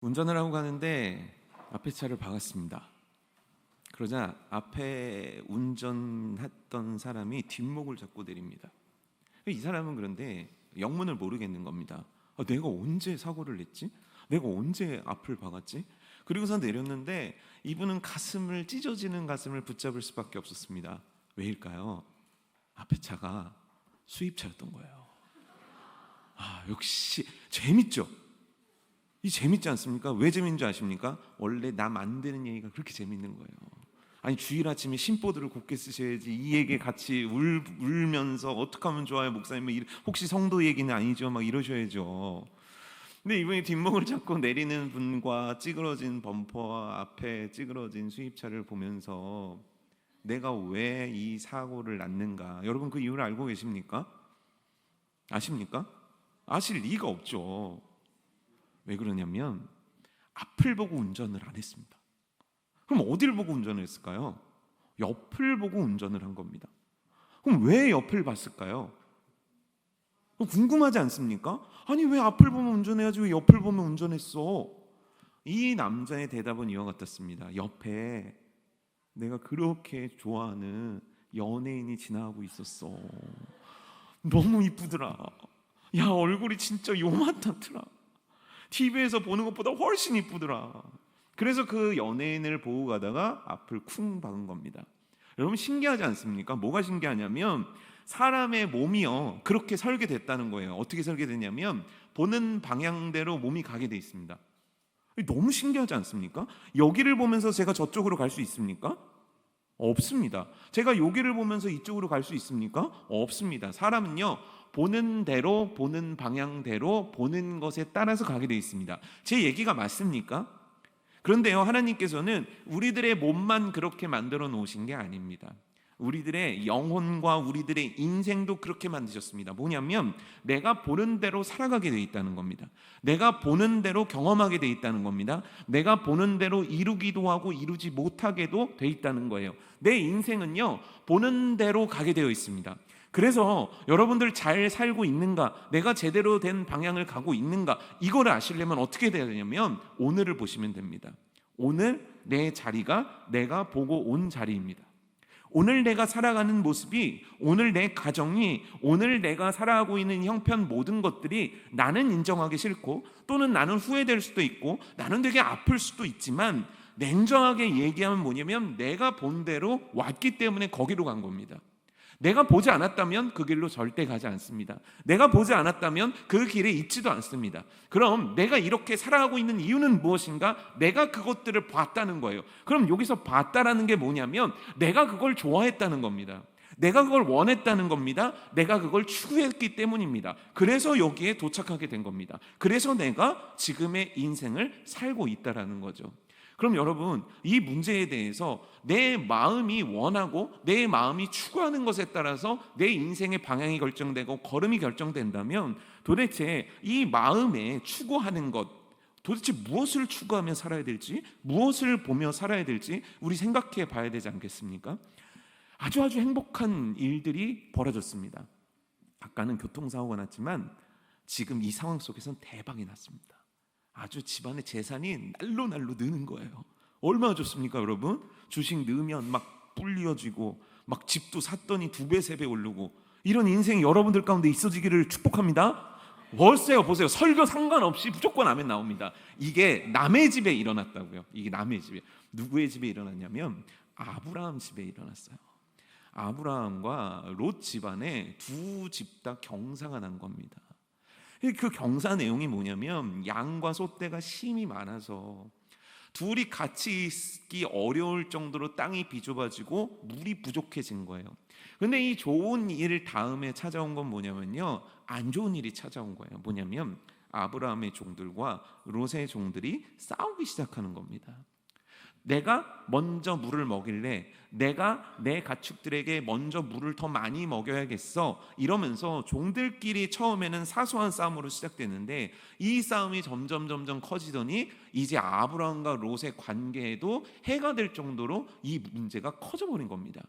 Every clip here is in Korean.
운전을 하고 가는데 앞에 차를 박았습니다. 그러자 앞에 운전했던 사람이 뒷목을 잡고 내립니다. 이 사람은 그런데 영문을 모르겠는 겁니다. 내가 언제 사고를 냈지? 내가 언제 앞을 박았지? 그리고서 내렸는데 이분은 가슴을 찢어지는 가슴을 붙잡을 수밖에 없었습니다. 왜일까요? 앞에 차가 수입차였던 거예요. 역시 재밌죠? 이 재밌지 않습니까? 왜 재밌는 줄 아십니까? 원래 나 만드는 얘기가 그렇게 재밌는 거예요. 아니 주일 아침에 신보들을 곱게 쓰셔야지 이 얘기 같이 울면서 어떻게 하면 좋아요 목사님, 혹시 성도 얘기는 아니죠? 막 이러셔야죠. 근데 이분이 뒷목을 잡고 내리는 분과 찌그러진 범퍼와 앞에 찌그러진 수입차를 보면서 내가 왜 이 사고를 낳는가, 여러분 그 이유를 알고 계십니까? 아십니까? 아실 리가 없죠. 왜 그러냐면 앞을 보고 운전을 안 했습니다. 그럼 어디를 보고 운전을 했을까요? 옆을 보고 운전을 한 겁니다. 그럼 왜 옆을 봤을까요? 궁금하지 않습니까? 아니 왜 앞을 보면 운전해야지 왜 옆을 보면 운전했어? 이 남자의 대답은 이와 같았습니다. 옆에 내가 그렇게 좋아하는 연예인이 지나가고 있었어. 너무 이쁘더라. 야, 얼굴이 진짜 요만하더라. TV에서 보는 것보다 훨씬 이쁘더라. 그래서 그 연예인을 보고 가다가 앞을 쿵 박은 겁니다. 여러분 신기하지 않습니까? 뭐가 신기하냐면 사람의 몸이요 그렇게 설계됐다는 거예요. 어떻게 설계됐냐면 보는 방향대로 몸이 가게 돼 있습니다. 너무 신기하지 않습니까? 여기를 보면서 제가 저쪽으로 갈 수 있습니까? 없습니다. 제가 여기를 보면서 이쪽으로 갈 수 있습니까? 없습니다. 사람은요 보는 대로, 보는 방향대로, 보는 것에 따라서 가게 돼 있습니다. 제 얘기가 맞습니까? 그런데요, 하나님께서는 우리들의 몸만 그렇게 만들어 놓으신 게 아닙니다. 우리들의 영혼과 우리들의 인생도 그렇게 만드셨습니다. 뭐냐면 내가 보는 대로 살아가게 돼 있다는 겁니다. 내가 보는 대로 경험하게 돼 있다는 겁니다. 내가 보는 대로 이루기도 하고 이루지 못하게도 돼 있다는 거예요. 내 인생은요 보는 대로 가게 되어 있습니다. 그래서 여러분들 잘 살고 있는가, 내가 제대로 된 방향을 가고 있는가, 이거를 아시려면 어떻게 돼야 되냐면 오늘을 보시면 됩니다. 오늘 내 자리가 내가 보고 온 자리입니다. 오늘 내가 살아가는 모습이, 오늘 내 가정이, 오늘 내가 살아가고 있는 형편 모든 것들이 나는 인정하기 싫고 또는 나는 후회될 수도 있고 나는 되게 아플 수도 있지만 냉정하게 얘기하면 뭐냐면 내가 본 대로 왔기 때문에 거기로 간 겁니다. 내가 보지 않았다면 그 길로 절대 가지 않습니다. 내가 보지 않았다면 그 길에 있지도 않습니다. 그럼 내가 이렇게 살아가고 있는 이유는 무엇인가? 내가 그것들을 봤다는 거예요. 그럼 여기서 봤다라는 게 뭐냐면 내가 그걸 좋아했다는 겁니다. 내가 그걸 원했다는 겁니다. 내가 그걸 추구했기 때문입니다. 그래서 여기에 도착하게 된 겁니다. 그래서 내가 지금의 인생을 살고 있다라는 거죠. 그럼 여러분 이 문제에 대해서 내 마음이 원하고 내 마음이 추구하는 것에 따라서 내 인생의 방향이 결정되고 걸음이 결정된다면 도대체 이 마음에 추구하는 것, 도대체 무엇을 추구하며 살아야 될지, 무엇을 보며 살아야 될지 우리 생각해 봐야 되지 않겠습니까? 아주 행복한 일들이 벌어졌습니다. 아까는 교통사고가 났지만 지금 이 상황 속에서는 대박이 났습니다. 아주 집안의 재산이 날로 느는 거예요. 얼마나 좋습니까 여러분? 주식 넣으면 막 불리어지고 막 집도 샀더니 2배 3배 오르고, 이런 인생이 여러분들 가운데 있어지기를 축복합니다. 월세요 보세요. 설교 상관없이 무조건 아멘 나옵니다. 이게 남의 집에 일어났다고요. 이게 남의 집에. 누구의 집에 일어났냐면 아브라함 집에 일어났어요. 아브라함과 롯 집안에 두 집 다 경사가 난 겁니다. 그 경사 내용이 뭐냐면 양과 소떼가 심이 많아서 둘이 같이 있기 어려울 정도로 땅이 비좁아지고 물이 부족해진 거예요. 근데 이 좋은 일 다음에 찾아온 건 뭐냐면요, 안 좋은 일이 찾아온 거예요. 뭐냐면 아브라함의 종들과 롯의 종들이 싸우기 시작하는 겁니다. 내가 먼저 물을 먹일래, 내가 내 가축들에게 먼저 물을 더 많이 먹여야겠어, 이러면서 종들끼리 처음에는 사소한 싸움으로 시작됐는데 이 싸움이 점점 커지더니 이제 아브라함과 롯의 관계에도 해가 될 정도로 이 문제가 커져버린 겁니다.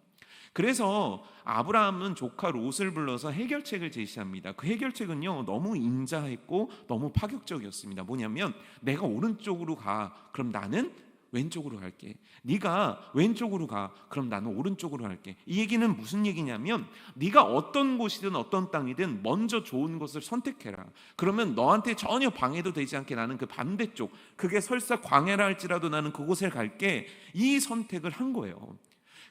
그래서 아브라함은 조카 롯을 불러서 해결책을 제시합니다. 그 해결책은요, 너무 인자했고 너무 파격적이었습니다. 뭐냐면, 내가 오른쪽으로 가, 그럼 나는 왼쪽으로 갈게. 네가 왼쪽으로 가, 그럼 나는 오른쪽으로 갈게. 이 얘기는 무슨 얘기냐면, 네가 어떤 곳이든 어떤 땅이든 먼저 좋은 것을 선택해라. 그러면 너한테 전혀 방해도 되지 않게 나는 그 반대쪽, 그게 설사 광야라 할지라도 나는 그곳에 갈게. 이 선택을 한 거예요.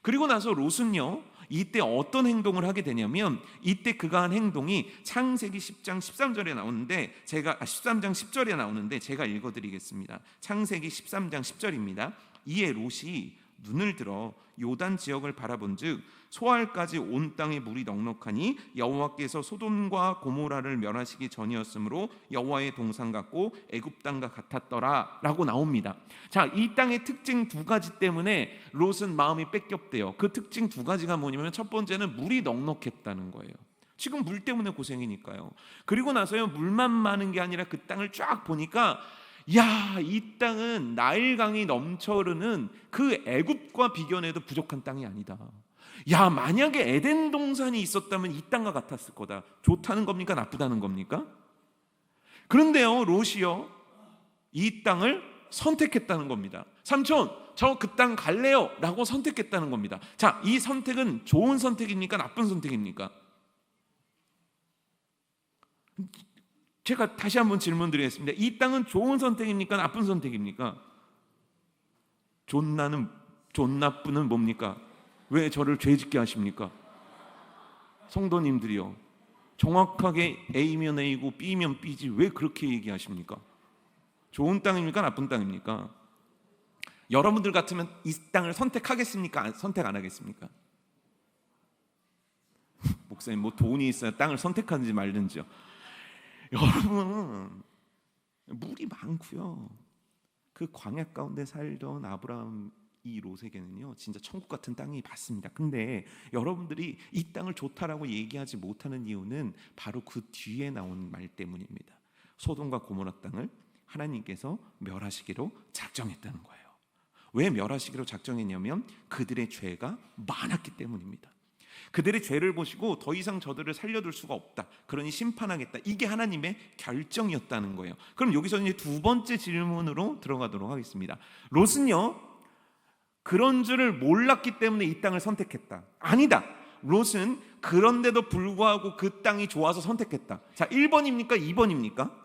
그리고 나서 롯은요, 이때 어떤 행동을 하게 되냐면, 이때 그가 한 행동이 창세기 10장 13절에 나오는데, 13장 10절에 나오는데 제가 읽어드리겠습니다. 창세기 13장 10절입니다. 이에 롯이 눈을 들어 요단 지역을 바라본즉 소알까지 온 땅에 물이 넉넉하니 여호와께서 소돔과 고모라를 멸하시기 전이었으므로 여호와의 동산 같고 애굽 땅과 같았더라라고 나옵니다. 자, 이 땅의 특징 두 가지 때문에 롯은 마음이 뺏겼대요. 그 특징 두 가지가 뭐냐면, 첫 번째는 물이 넉넉했다는 거예요. 지금 물 때문에 고생이니까요. 그리고 나서요, 물만 많은 게 아니라 그 땅을 쫙 보니까, 야, 이 땅은 나일강이 넘쳐 흐르는 그 애굽과 비교해도 부족한 땅이 아니다. 야, 만약에 에덴 동산이 있었다면 이 땅과 같았을 거다. 좋다는 겁니까? 나쁘다는 겁니까? 그런데요, 롯이요, 이 땅을 선택했다는 겁니다. 삼촌, 저 그 땅 갈래요 라고 선택했다는 겁니다. 자, 이 선택은 좋은 선택입니까? 나쁜 선택입니까? 제가 다시 한번 질문 드리겠습니다. 이 땅은 좋은 선택입니까? 나쁜 선택입니까? 존나쁘는 뭡니까? 왜 저를 죄짓게 하십니까? 성도님들이요, 정확하게 A면 A고 B면 B지 왜 그렇게 얘기하십니까? 좋은 땅입니까? 나쁜 땅입니까? 여러분들 같으면 이 땅을 선택하겠습니까? 선택 안 하겠습니까? 목사님, 뭐 돈이 있어야 땅을 선택하든지 말든지요. 여러분, 물이 많고요, 그 광야 가운데 살던 아브라함 이 롯에게는요, 진짜 천국 같은 땅이 맞습니다. 근데 여러분들이 이 땅을 좋다라고 얘기하지 못하는 이유는 바로 그 뒤에 나온 말 때문입니다. 소돔과 고모라 땅을 하나님께서 멸하시기로 작정했다는 거예요. 왜 멸하시기로 작정했냐면, 그들의 죄가 많았기 때문입니다. 그들의 죄를 보시고 더 이상 저들을 살려둘 수가 없다, 그러니 심판하겠다, 이게 하나님의 결정이었다는 거예요. 그럼 여기서 이제 두 번째 질문으로 들어가도록 하겠습니다. 롯은요, 그런 줄을 몰랐기 때문에 이 땅을 선택했다? 아니다. 롯은 그런데도 불구하고 그 땅이 좋아서 선택했다. 자, 1번입니까? 2번입니까?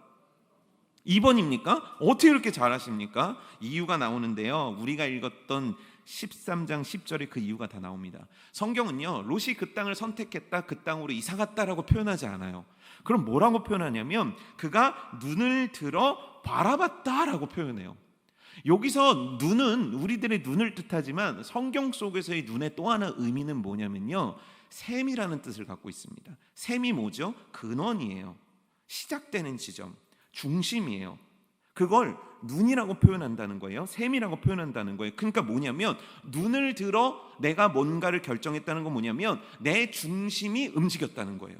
2번입니까? 어떻게 이렇게 잘하십니까? 이유가 나오는데요, 우리가 읽었던 13장 10절에 그 이유가 다 나옵니다. 성경은요, 롯이 그 땅을 선택했다, 그 땅으로 이사 갔다라고 표현하지 않아요. 그럼 뭐라고 표현하냐면, 그가 눈을 들어 바라봤다라고 표현해요. 여기서 눈은 우리들의 눈을 뜻하지만, 성경 속에서의 눈의 또 하나 의미는 뭐냐면요, 샘이라는 뜻을 갖고 있습니다. 샘이 뭐죠? 근원이에요. 시작되는 지점, 중심이에요. 그걸 눈이라고 표현한다는 거예요. 샘이라고 표현한다는 거예요. 그러니까 뭐냐면, 눈을 들어 내가 뭔가를 결정했다는 건 뭐냐면, 내 중심이 움직였다는 거예요.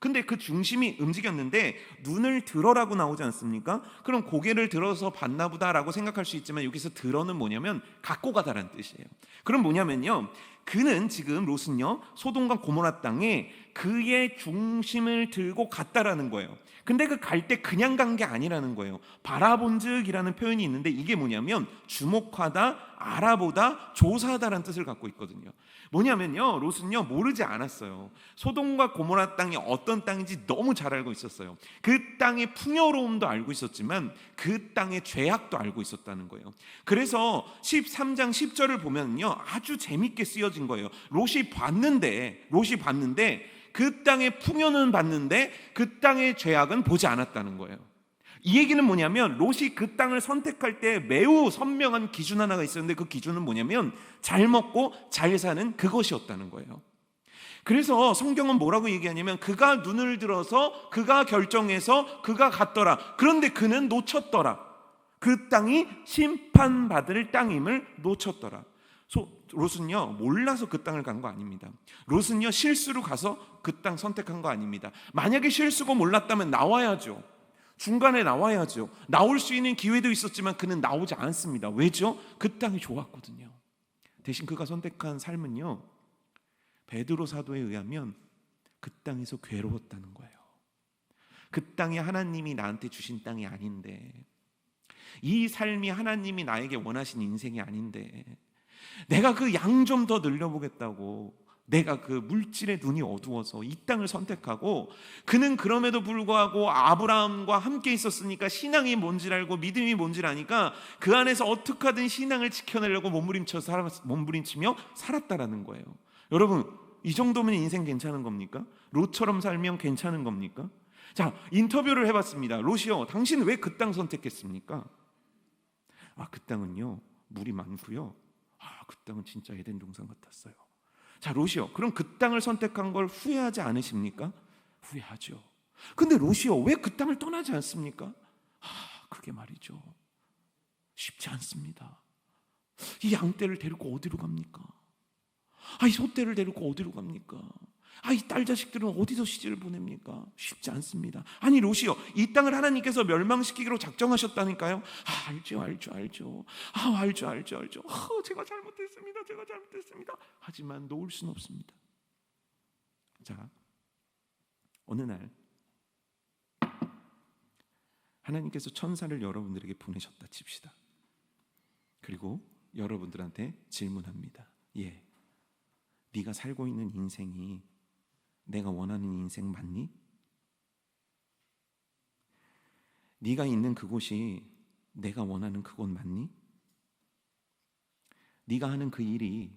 근데 그 중심이 움직였는데 눈을 들어라고 나오지 않습니까? 그럼 고개를 들어서 봤나 보다라고 생각할 수 있지만, 여기서 들어는 뭐냐면 갖고 가다라는 뜻이에요. 그럼 뭐냐면요, 그는 지금 롯은요, 소돔과 고모라 땅에 그의 중심을 들고 갔다라는 거예요. 근데 그 갈 때 그냥 간 게 아니라는 거예요. 바라본즉이라는 표현이 있는데, 이게 뭐냐면 주목하다, 알아보다, 조사하다라는 뜻을 갖고 있거든요. 뭐냐면요, 롯은요, 모르지 않았어요. 소돔과 고모라 땅이 어떤 땅인지 너무 잘 알고 있었어요. 그 땅의 풍요로움도 알고 있었지만 그 땅의 죄악도 알고 있었다는 거예요. 그래서 13장 10절을 보면요, 아주 재밌게 쓰여진 거예요. 롯이 봤는데 그 땅의 풍요는 봤는데 그 땅의 죄악은 보지 않았다는 거예요. 이 얘기는 뭐냐면, 롯이 그 땅을 선택할 때 매우 선명한 기준 하나가 있었는데, 그 기준은 뭐냐면 잘 먹고 잘 사는 그것이었다는 거예요. 그래서 성경은 뭐라고 얘기하냐면, 그가 눈을 들어서 그가 결정해서 그가 갔더라. 그런데 그는 놓쳤더라. 그 땅이 심판받을 땅임을 놓쳤더라. 롯은요, 몰라서 그 땅을 간 거 아닙니다. 롯은요, 실수로 가서 그 땅 선택한 거 아닙니다. 만약에 실수고 몰랐다면 나와야죠. 중간에 나와야죠. 나올 수 있는 기회도 있었지만 그는 나오지 않습니다. 왜죠? 그 땅이 좋았거든요. 대신 그가 선택한 삶은요, 베드로 사도에 의하면 그 땅에서 괴로웠다는 거예요. 그 땅이 하나님이 나한테 주신 땅이 아닌데, 이 삶이 하나님이 나에게 원하신 인생이 아닌데, 내가 그 양 좀 더 늘려보겠다고 내가 그 물질의 눈이 어두워서 이 땅을 선택하고, 그는 그럼에도 불구하고 아브라함과 함께 있었으니까 신앙이 뭔지 알고 믿음이 뭔지 아니까 그 안에서 어떻게 하든 신앙을 지켜내려고 몸부림치며 살았다라는 거예요. 여러분, 이 정도면 인생 괜찮은 겁니까? 롯처럼 살면 괜찮은 겁니까? 자, 인터뷰를 해봤습니다. 롯이요, 당신 왜 그 땅 선택했습니까? 그 땅은요, 물이 많고요. 그 땅은 진짜 에덴 동산 같았어요. 자, 롯이요, 그럼 그 땅을 선택한 걸 후회하지 않으십니까? 후회하죠. 근데 롯이요, 왜 그 땅을 떠나지 않습니까? 그게 말이죠, 쉽지 않습니다. 이 양떼를 데리고 어디로 갑니까? 이 소떼를 데리고 어디로 갑니까? 이 딸 자식들은 어디서 시집을 보냅니까? 쉽지 않습니다. 아니, 롯이요, 이 땅을 하나님께서 멸망시키기로 작정하셨다니까요. 알죠. 알죠. 제가 잘못했습니다. 하지만 놓을 수는 없습니다. 자, 어느 날 하나님께서 천사를 여러분들에게 보내셨다 칩시다. 그리고 여러분들한테 질문합니다. 네가 살고 있는 인생이 내가 원하는 인생 맞니? 네가 있는 그곳이 내가 원하는 그곳 맞니? 네가 하는 그 일이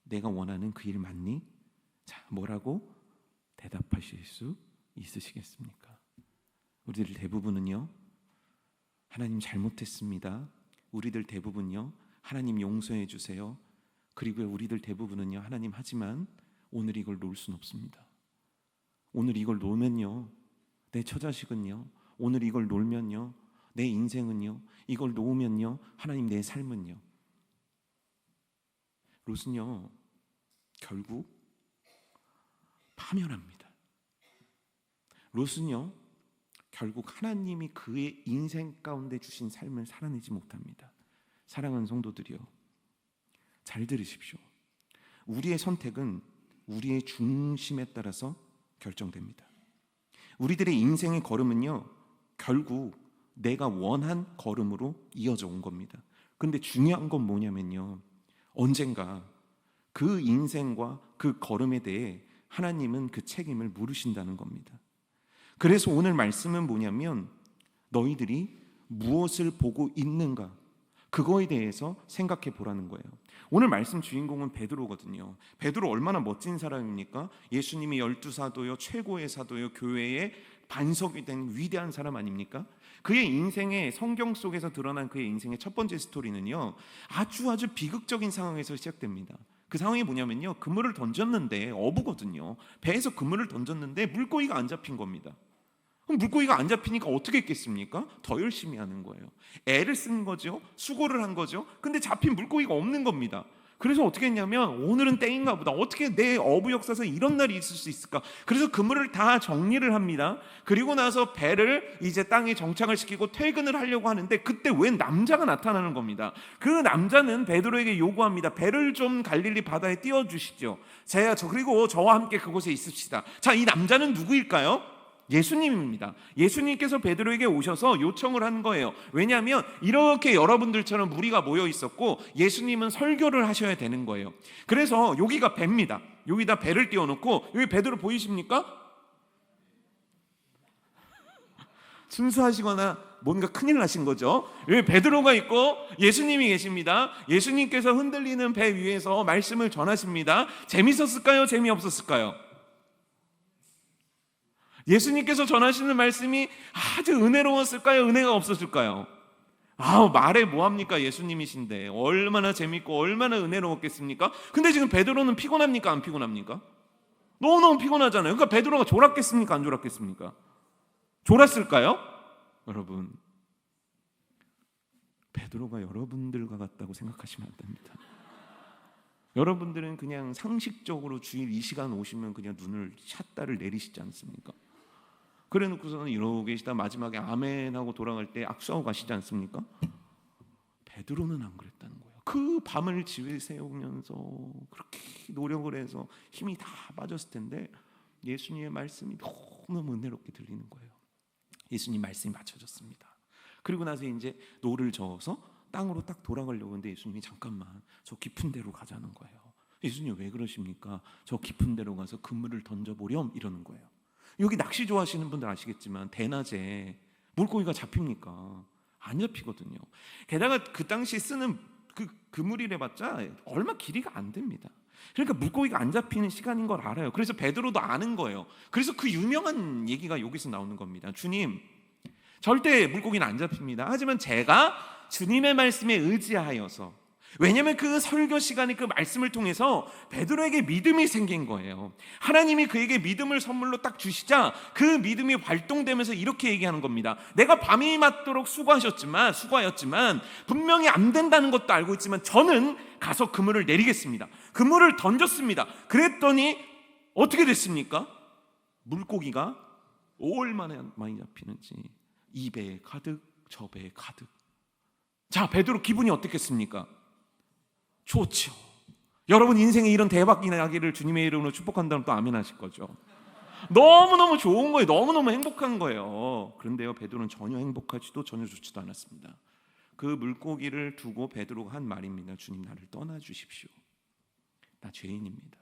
내가 원하는 그 일 맞니? 자, 뭐라고 대답하실 수 있으시겠습니까? 우리들 대부분은요, 하나님 잘못했습니다. 우리들 대부분요, 하나님 용서해 주세요. 그리고 우리들 대부분은요, 하나님 하지만 오늘 이걸 놓을 수는 없습니다. 오늘 이걸 놓으면요, 내 처자식은요, 오늘 이걸 놓으면요, 내 인생은요, 이걸 놓으면요, 하나님 내 삶은요. 롯은요, 결국 파멸합니다. 롯은요, 결국 하나님이 그의 인생 가운데 주신 삶을 살아내지 못합니다. 사랑하는 성도들이요, 잘 들으십시오. 우리의 선택은 우리의 중심에 따라서 결정됩니다. 우리들의 인생의 걸음은요, 결국 내가 원한 걸음으로 이어져 온 겁니다. 근데 중요한 건 뭐냐면요, 언젠가 그 인생과 그 걸음에 대해 하나님은 그 책임을 물으신다는 겁니다. 그래서 오늘 말씀은 뭐냐면, 너희들이 무엇을 보고 있는가, 그거에 대해서 생각해 보라는 거예요. 오늘 말씀 주인공은 베드로거든요. 베드로 얼마나 멋진 사람입니까? 예수님이 12사도요, 최고의 사도요, 교회의 반석이 된 위대한 사람 아닙니까? 그의 인생의, 성경 속에서 드러난 그의 인생의 첫 번째 스토리는요, 아주 비극적인 상황에서 시작됩니다. 그 상황이 뭐냐면요, 그물을 던졌는데, 어부거든요. 배에서 그물을 던졌는데 물고기가 안 잡힌 겁니다. 그럼 물고기가 안 잡히니까 어떻게 했겠습니까? 더 열심히 하는 거예요. 애를 쓴 거죠. 수고를 한 거죠. 근데 잡힌 물고기가 없는 겁니다. 그래서 어떻게 했냐면, 오늘은 땡인가 보다, 어떻게 내 어부 역사에서 이런 날이 있을 수 있을까? 그래서 그물을 다 정리를 합니다. 그리고 나서 배를 이제 땅에 정착을 시키고 퇴근을 하려고 하는데, 그때 웬 남자가 나타나는 겁니다. 그 남자는 베드로에게 요구합니다. 배를 좀 갈릴리 바다에 띄워주시죠. 그리고 저와 함께 그곳에 있읍시다. 자, 이 남자는 누구일까요? 예수님입니다. 예수님께서 베드로에게 오셔서 요청을 한 거예요. 왜냐하면 이렇게 여러분들처럼 무리가 모여 있었고 예수님은 설교를 하셔야 되는 거예요. 그래서 여기가 배입니다. 여기다 배를 띄워놓고, 여기 베드로 보이십니까? 순수하시거나 뭔가 큰일 나신 거죠. 여기 베드로가 있고 예수님이 계십니다. 예수님께서 흔들리는 배 위에서 말씀을 전하십니다. 재밌었을까요? 재미없었을까요? 예수님께서 전하시는 말씀이 아주 은혜로웠을까요? 은혜가 없었을까요? 말해 뭐합니까? 예수님이신데 얼마나 재밌고 얼마나 은혜로웠겠습니까? 근데 지금 베드로는 피곤합니까? 안 피곤합니까? 너무너무 피곤하잖아요. 그러니까 베드로가 졸았겠습니까? 안 졸았겠습니까? 졸았을까요? 여러분, 베드로가 여러분들과 같다고 생각하시면 안 됩니다. 여러분들은 그냥 상식적으로 주일 이 시간 오시면 그냥 눈을 샷다를 내리시지 않습니까? 그래 놓고서는 이러고 계시다 마지막에 아멘 하고 돌아갈 때 악수하고 가시지 않습니까? 베드로는 안 그랬다는 거예요. 그 밤을 지새우면서 그렇게 노력을 해서 힘이 다 빠졌을 텐데 예수님의 말씀이 너무너무 은혜롭게 들리는 거예요. 예수님 말씀이 맞춰졌습니다. 그리고 나서 이제 노를 저어서 땅으로 딱 돌아가려고 하는데 예수님이 잠깐만 저 깊은 데로 가자는 거예요. 예수님 왜 그러십니까? 저 깊은 데로 가서 그물을 던져보렴 이러는 거예요. 여기 낚시 좋아하시는 분들 아시겠지만 대낮에 물고기가 잡힙니까? 안 잡히거든요. 게다가 그 당시 쓰는 그 그물이래봤자 얼마 길이가 안 됩니다. 그러니까 물고기가 안 잡히는 시간인 걸 알아요. 그래서 베드로도 아는 거예요. 그래서 그 유명한 얘기가 여기서 나오는 겁니다. 주님, 절대 물고기는 안 잡힙니다. 하지만 제가 주님의 말씀에 의지하여서, 왜냐하면 그 설교 시간에 그 말씀을 통해서 베드로에게 믿음이 생긴 거예요. 하나님이 그에게 믿음을 선물로 딱 주시자 그 믿음이 발동되면서 이렇게 얘기하는 겁니다. 내가 밤이 맞도록 수고하였지만 분명히 안 된다는 것도 알고 있지만 저는 가서 그물을 내리겠습니다. 그물을 던졌습니다. 그랬더니 어떻게 됐습니까? 물고기가 얼마나 많이 잡히는지 이 배에 가득 저 배에 가득. 자, 베드로 기분이 어떻겠습니까? 좋죠. 여러분 인생에 이런 대박 이야기를 주님의 이름으로 축복한다면 또 아멘 하실 거죠. 너무너무 좋은 거예요. 너무너무 행복한 거예요. 그런데요, 베드로는 전혀 행복하지도 전혀 좋지도 않았습니다. 그 물고기를 두고 베드로가 한 말입니다. 주님, 나를 떠나 주십시오. 나 죄인입니다.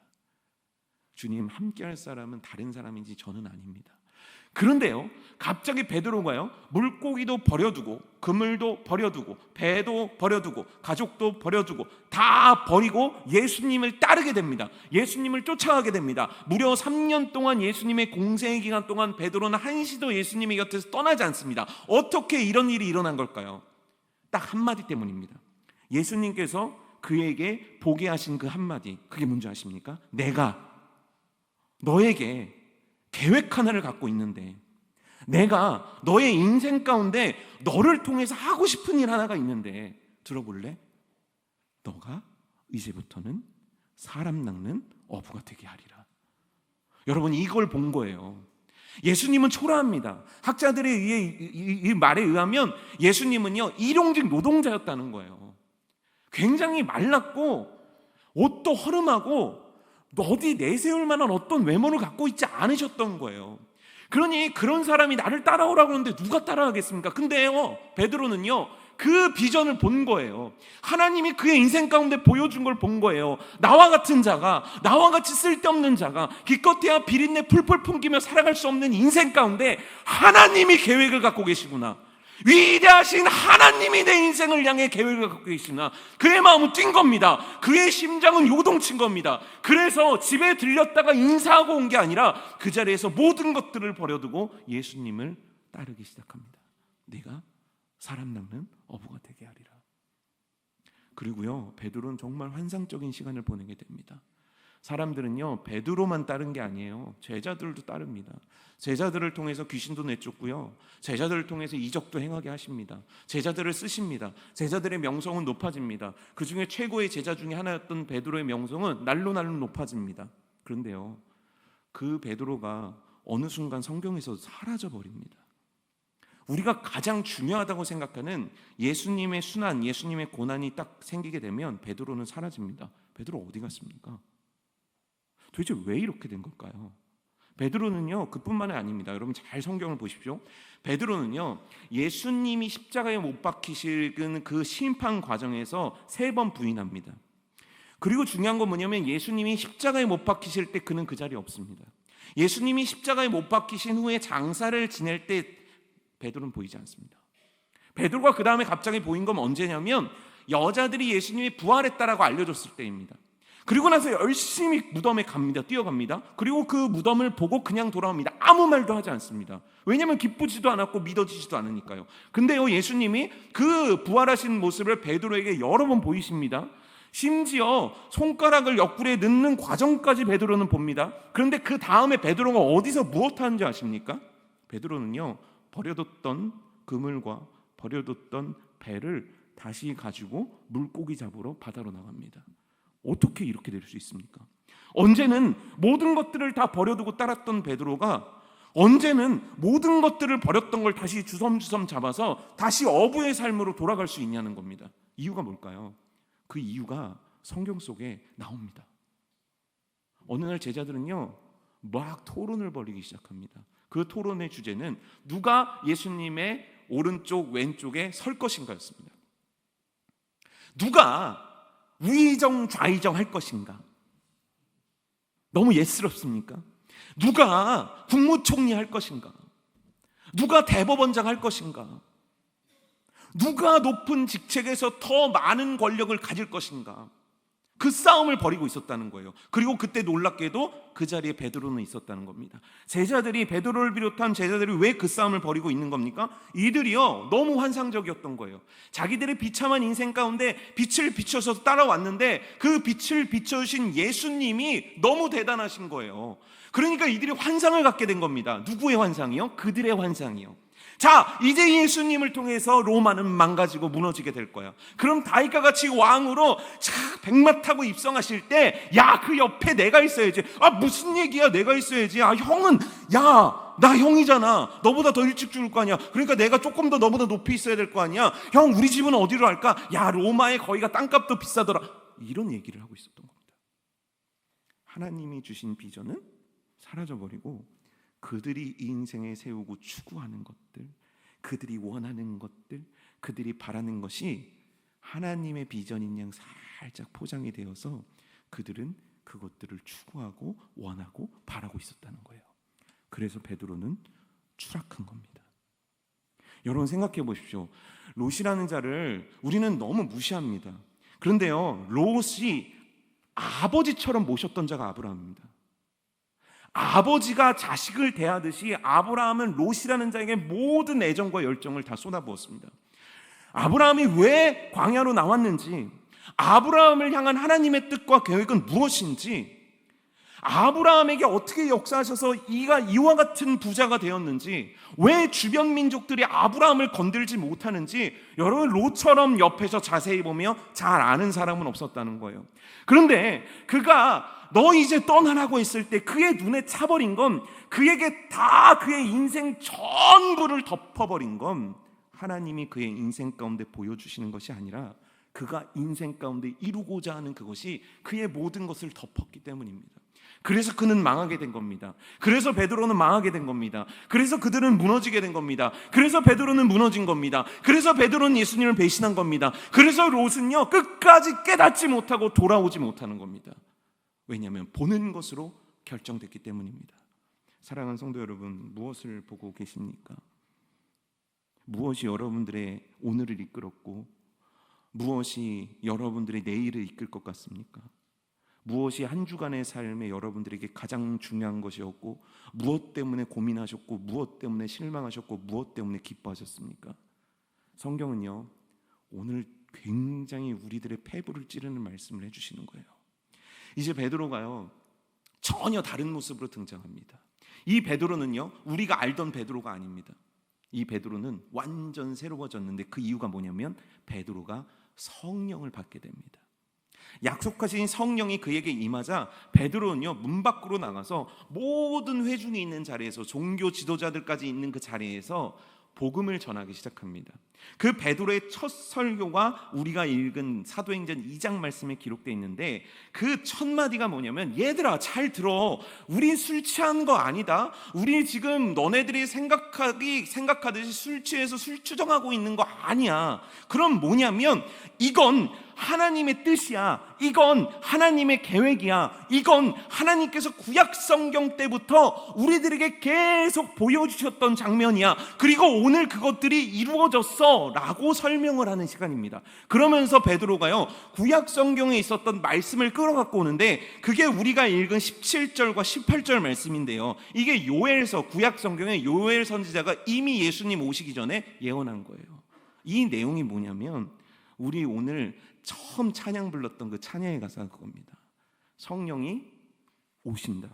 주님, 함께할 사람은 다른 사람인지 저는 아닙니다. 그런데요, 갑자기 베드로가요, 물고기도 버려두고 그물도 버려두고 배도 버려두고 가족도 버려두고 다 버리고 예수님을 따르게 됩니다. 예수님을 쫓아가게 됩니다. 무려 3년 동안 예수님의 공생의 기간 동안 베드로는 한시도 예수님의 곁에서 떠나지 않습니다. 어떻게 이런 일이 일어난 걸까요? 딱 한마디 때문입니다. 예수님께서 그에게 보게 하신 그 한마디, 그게 뭔지 아십니까? 내가 너에게 계획 하나를 갖고 있는데, 내가 너의 인생 가운데 너를 통해서 하고 싶은 일 하나가 있는데 들어볼래? 너가 이제부터는 사람 낚는 어부가 되게 하리라. 여러분, 이걸 본 거예요. 예수님은 초라합니다. 학자들에 의해 이 말에 의하면 예수님은요, 일용직 노동자였다는 거예요. 굉장히 말랐고 옷도 허름하고 어디 내세울 만한 어떤 외모를 갖고 있지 않으셨던 거예요. 그러니 그런 사람이 나를 따라오라고 하는데 누가 따라가겠습니까? 근데요, 베드로는요, 그 비전을 본 거예요. 하나님이 그의 인생 가운데 보여준 걸 본 거예요. 나와 같은 자가, 나와 같이 쓸데없는 자가 기껏해야 비린내 풀풀 풍기며 살아갈 수 없는 인생 가운데 하나님이 계획을 갖고 계시구나. 위대하신 하나님이 내 인생을 향해 계획을 갖고 계시나. 그의 마음은 뛴 겁니다. 그의 심장은 요동친 겁니다. 그래서 집에 들렸다가 인사하고 온 게 아니라 그 자리에서 모든 것들을 버려두고 예수님을 따르기 시작합니다. 내가 사람 낚는 어부가 되게 하리라. 그리고요, 베드로는 정말 환상적인 시간을 보내게 됩니다. 사람들은요, 베드로만 따른 게 아니에요. 제자들도 따릅니다. 제자들을 통해서 귀신도 내쫓고요, 제자들을 통해서 이적도 행하게 하십니다. 제자들을 쓰십니다. 제자들의 명성은 높아집니다. 그 중에 최고의 제자 중에 하나였던 베드로의 명성은 날로 높아집니다. 그런데요, 그 베드로가 어느 순간 성경에서 사라져 버립니다. 우리가 가장 중요하다고 생각하는 예수님의 순환, 예수님의 고난이 딱 생기게 되면 베드로는 사라집니다. 베드로 어디 갔습니까? 도대체 왜 이렇게 된 걸까요? 베드로는요, 그뿐만이 아닙니다. 여러분 잘 성경을 보십시오. 베드로는요, 예수님이 십자가에 못 박히시는 그 심판 과정에서 3번 부인합니다. 그리고 중요한 건 뭐냐면 예수님이 십자가에 못 박히실 때 그는 그 자리에 없습니다. 예수님이 십자가에 못 박히신 후에 장사를 지낼 때 베드로는 보이지 않습니다. 베드로가 그 다음에 갑자기 보인 건 언제냐면 여자들이 예수님이 부활했다라고 알려줬을 때입니다. 그리고 나서 열심히 무덤에 갑니다. 뛰어갑니다. 그리고 그 무덤을 보고 그냥 돌아옵니다. 아무 말도 하지 않습니다. 왜냐하면 기쁘지도 않았고 믿어지지도 않으니까요. 근데요, 예수님이 그 부활하신 모습을 베드로에게 여러 번 보이십니다. 심지어 손가락을 옆구리에 넣는 과정까지 베드로는 봅니다. 그런데 그 다음에 베드로가 어디서 무엇 하는지 아십니까? 베드로는요, 버려뒀던 그물과 버려뒀던 배를 다시 가지고 물고기 잡으러 바다로 나갑니다. 어떻게 이렇게 될 수 있습니까? 언제는 모든 것들을 다 버려두고 따랐던 베드로가 언제는 모든 것들을 버렸던 걸 다시 주섬주섬 잡아서 다시 어부의 삶으로 돌아갈 수 있냐는 겁니다. 이유가 뭘까요? 그 이유가 성경 속에 나옵니다. 어느 날 제자들은요 막 토론을 벌이기 시작합니다. 그 토론의 주제는 누가 예수님의 오른쪽 왼쪽에 설 것인가였습니다. 누가 위정 좌의정 할 것인가? 너무 예스럽습니까? 누가 국무총리 할 것인가? 누가 대법원장 할 것인가? 누가 높은 직책에서 더 많은 권력을 가질 것인가? 그 싸움을 벌이고 있었다는 거예요. 그리고 그때 놀랍게도 그 자리에 베드로는 있었다는 겁니다. 제자들이, 베드로를 비롯한 제자들이 왜 그 싸움을 벌이고 있는 겁니까? 이들이요 너무 환상적이었던 거예요. 자기들의 비참한 인생 가운데 빛을 비춰서 따라왔는데 그 빛을 비춰주신 예수님이 너무 대단하신 거예요. 그러니까 이들이 환상을 갖게 된 겁니다. 누구의 환상이요? 그들의 환상이요. 자, 이제 예수님을 통해서 로마는 망가지고 무너지게 될 거야. 그럼 다윗과 같이 왕으로 백마 타고 입성하실 때, 야, 그 옆에 내가 있어야지. 아, 무슨 얘기야? 내가 있어야지. 아, 형은, 야, 나 형이잖아. 너보다 더 일찍 죽을 거 아니야. 그러니까 내가 조금 더 너보다 높이 있어야 될 거 아니야. 형, 우리 집은 어디로 할까? 야, 로마에 거기가 땅값도 비싸더라. 이런 얘기를 하고 있었던 겁니다. 하나님이 주신 비전은 사라져버리고 그들이 이 인생에 세우고 추구하는 것들, 그들이 원하는 것들, 그들이 바라는 것이 하나님의 비전인 양 살짝 포장이 되어서 그들은 그것들을 추구하고 원하고 바라고 있었다는 거예요. 그래서 베드로는 추락한 겁니다. 여러분 생각해 보십시오. 롯이라는 자를 우리는 너무 무시합니다. 그런데요, 롯이 아버지처럼 모셨던 자가 아브라함입니다. 아버지가 자식을 대하듯이 아브라함은 롯이라는 자에게 모든 애정과 열정을 다 쏟아부었습니다. 아브라함이 왜 광야로 나왔는지, 아브라함을 향한 하나님의 뜻과 계획은 무엇인지, 아브라함에게 어떻게 역사하셔서 이와 같은 부자가 되었는지, 왜 주변 민족들이 아브라함을 건들지 못하는지 여러분 롯처럼 옆에서 자세히 보며 잘 아는 사람은 없었다는 거예요. 그런데 그가 너 이제 떠나라고 했을 때 그의 눈에 차버린 건, 그에게 다 그의 인생 전부를 덮어버린 건 하나님이 그의 인생 가운데 보여주시는 것이 아니라 그가 인생 가운데 이루고자 하는 그것이 그의 모든 것을 덮었기 때문입니다. 그래서 그는 망하게 된 겁니다. 그래서 베드로는 망하게 된 겁니다. 그래서 그들은 무너지게 된 겁니다. 그래서 베드로는 무너진 겁니다. 그래서 베드로는 예수님을 배신한 겁니다. 그래서 롯은요 끝까지 깨닫지 못하고 돌아오지 못하는 겁니다. 왜냐하면 보는 것으로 결정됐기 때문입니다. 사랑하는 성도 여러분, 무엇을 보고 계십니까? 무엇이 여러분들의 오늘을 이끌었고 무엇이 여러분들의 내일을 이끌 것 같습니까? 무엇이 한 주간의 삶에 여러분들에게 가장 중요한 것이었고 무엇 때문에 고민하셨고 무엇 때문에 실망하셨고 무엇 때문에 기뻐하셨습니까? 성경은요 오늘 굉장히 우리들의 폐부를 찌르는 말씀을 해주시는 거예요. 이제 베드로가요 전혀 다른 모습으로 등장합니다. 이 베드로는요 우리가 알던 베드로가 아닙니다. 이 베드로는 완전 새로워졌는데 그 이유가 뭐냐면 베드로가 성령을 받게 됩니다. 약속하신 성령이 그에게 임하자 베드로는요 문 밖으로 나가서 모든 회중이 있는 자리에서, 종교 지도자들까지 있는 그 자리에서 복음을 전하기 시작합니다. 그 베드로의 첫 설교가 우리가 읽은 사도행전 2장 말씀에 기록되어 있는데 그 첫 마디가 뭐냐면, 얘들아 잘 들어, 우리 술 취한 거 아니다. 우리 지금 너네들이 생각하듯이 술 취해서 술 추정하고 있는 거 아니야. 그럼 뭐냐면 이건 하나님의 뜻이야. 이건 하나님의 계획이야. 이건 하나님께서 구약 성경 때부터 우리들에게 계속 보여주셨던 장면이야. 그리고 오늘 그것들이 이루어졌어 라고 설명을 하는 시간입니다. 그러면서 베드로가요 구약 성경에 있었던 말씀을 끌어갖고 오는데 그게 우리가 읽은 17절과 18절 말씀인데요, 이게 요엘서, 구약 성경의 요엘 선지자가 이미 예수님 오시기 전에 예언한 거예요. 이 내용이 뭐냐면 우리 오늘 처음 찬양 불렀던 그 찬양의 가사가 그겁니다. 성령이 오신다.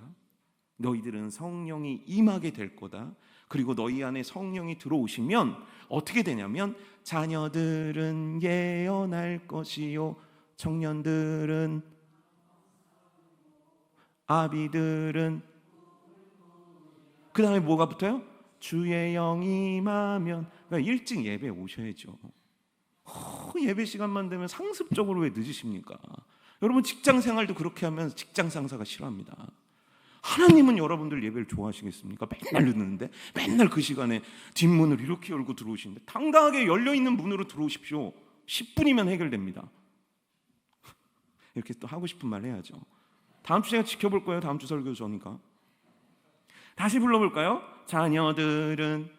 너희들은 성령이 임하게 될 거다. 그리고 너희 안에 성령이 들어오시면 어떻게 되냐면 자녀들은 예언할 것이요, 청년들은, 아비들은, 그 다음에 뭐가 붙어요? 주의 영이 임하면. 그러니까 일찍 예배 오셔야죠. 예배 시간만 되면 상습적으로 왜 늦으십니까? 여러분 직장 생활도 그렇게 하면 직장 상사가 싫어합니다. 하나님은 여러분들 예배를 좋아하시겠습니까? 맨날 늦는데, 맨날 그 시간에 뒷문을 이렇게 열고 들어오시는데, 당당하게 열려있는 문으로 들어오십시오. 10분이면 해결됩니다. 이렇게 또 하고 싶은 말 해야죠. 다음 주 제가 지켜볼 거예요. 다음 주 설교 저니까. 다시 불러볼까요? 자녀들은,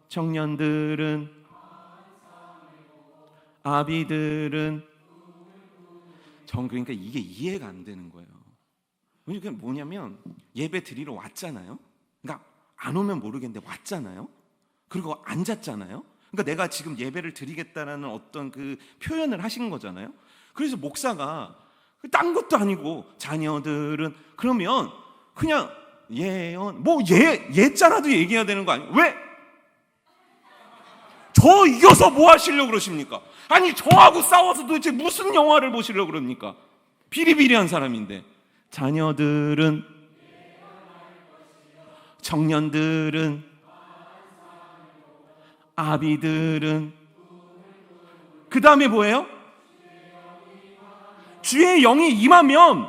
청년들은, 아비들은. 전 그러니까 이게 이해가 안 되는 거예요. 그게 뭐냐면 예배 드리러 왔잖아요. 그러니까 안 오면 모르겠는데 왔잖아요. 그리고 앉았잖아요. 그러니까 내가 지금 예배를 드리겠다라는 어떤 그 표현을 하신 거잖아요. 그래서 목사가 딴 것도 아니고 자녀들은 그러면 그냥 예언 뭐 예자라도 얘기해야 되는 거 아니에요? 왜? 저 이겨서 뭐 하시려고 그러십니까? 아니 저하고 싸워서 도대체 무슨 영화를 보시려고 그럽니까? 비리비리한 사람인데. 자녀들은, 청년들은, 아비들은, 그 다음에 뭐예요? 주의 영이 임하면,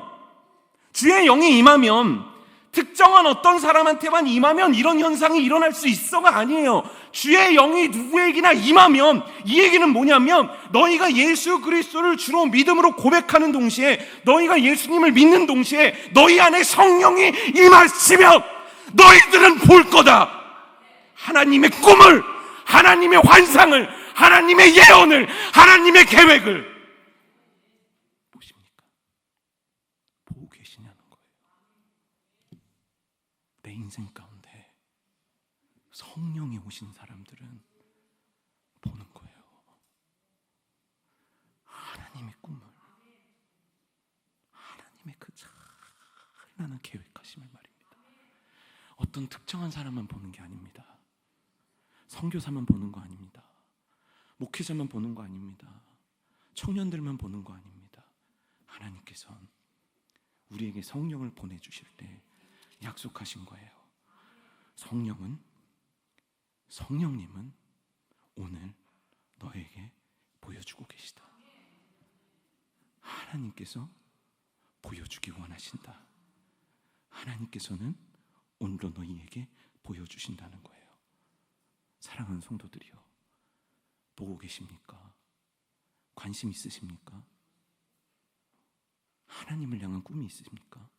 주의 영이 임하면, 특정한 어떤 사람한테만 임하면 이런 현상이 일어날 수 있어가 아니에요. 주의 영이 누구에게나 임하면, 이 얘기는 뭐냐면 너희가 예수 그리스도를 주로 믿음으로 고백하는 동시에, 너희가 예수님을 믿는 동시에 너희 안에 성령이 임하시면 너희들은 볼 거다. 하나님의 꿈을, 하나님의 환상을, 하나님의 예언을, 하나님의 계획을 보십니까? 보고 계시냐는 거예요. 내 인생 가운데 성령이 오신 사람들은 보는 거예요. 하나님의 꿈을, 하나님의 그 찬란한 계획하심을 말입니다. 어떤 특정한 사람만 보는 게 아닙니다. 선교사만 보는 거 아닙니다. 목회자만 보는 거 아닙니다. 청년들만 보는 거 아닙니다. 하나님께서는 우리에게 성령을 보내주실 때 약속하신 거예요. 성령님은 오늘 너에게 보여주고 계시다. 하나님께서 보여주기 원하신다. 하나님께서는 오늘도 너희에게 보여주신다는 거예요. 사랑하는 성도들이요, 보고 계십니까? 관심 있으십니까? 하나님을 향한 꿈이 있으십니까?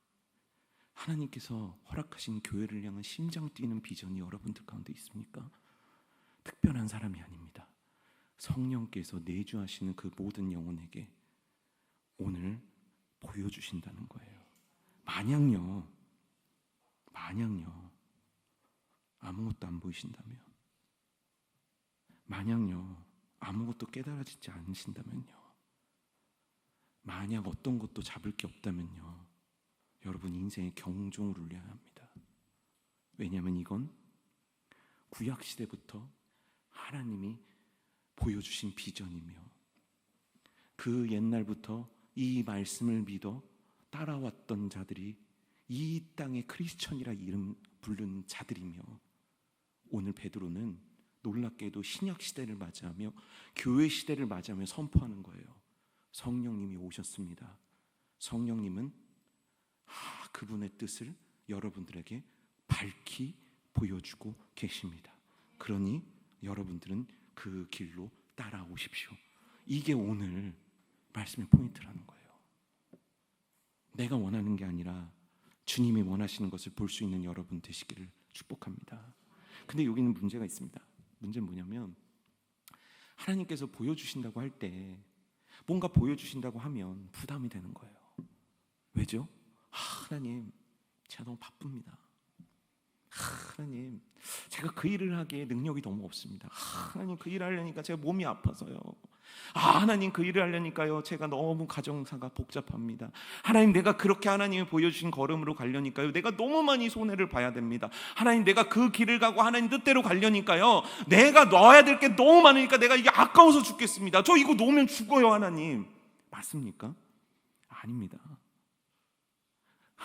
하나님께서 허락하신 교회를 향한 심장 뛰는 비전이 여러분들 가운데 있습니까? 특별한 사람이 아닙니다. 성령께서 내주하시는 그 모든 영혼에게 오늘 보여주신다는 거예요. 만약요 아무것도 안 보이신다면, 만약요 아무것도 깨달아지지 않으신다면요, 만약 어떤 것도 잡을 게 없다면요, 여러분 인생의 경종을 울려야 합니다. 왜냐하면 이건 구약시대부터 하나님이 보여주신 비전이며, 그 옛날부터 이 말씀을 믿어 따라왔던 자들이 이 땅의 크리스천이라 이름 부르는 자들이며, 오늘 베드로는 놀랍게도 신약 시대를 맞이하며 교회 시대를 맞이하며 선포하는 거예요. 성령님이 오셨습니다. 성령님은 그분의 뜻을 여러분들에게 밝히 보여주고 계십니다. 그러니 여러분들은 그 길로 따라오십시오. 이게 오늘 말씀의 포인트라는 거예요. 내가 원하는 게 아니라 주님이 원하시는 것을 볼 수 있는 여러분 되시기를 축복합니다. 근데 여기는 문제가 있습니다. 문제는 뭐냐면, 하나님께서 보여주신다고 할 때, 뭔가 보여주신다고 하면 부담이 되는 거예요. 왜죠? 하나님, 제가 너무 바쁩니다. 하나님, 제가 그 일을 하기에 능력이 너무 없습니다. 하나님, 그 일을 하려니까 제가 몸이 아파서요. 하나님, 그 일을 하려니까요 제가 너무 가정사가 복잡합니다. 하나님, 내가 그렇게 하나님이 보여주신 걸음으로 가려니까요 내가 너무 많이 손해를 봐야 됩니다. 하나님, 내가 그 길을 가고 하나님 뜻대로 가려니까요 내가 넣어야 될 게 너무 많으니까 내가 이게 아까워서 죽겠습니다. 저 이거 놓으면 죽어요. 하나님, 맞습니까? 아닙니다.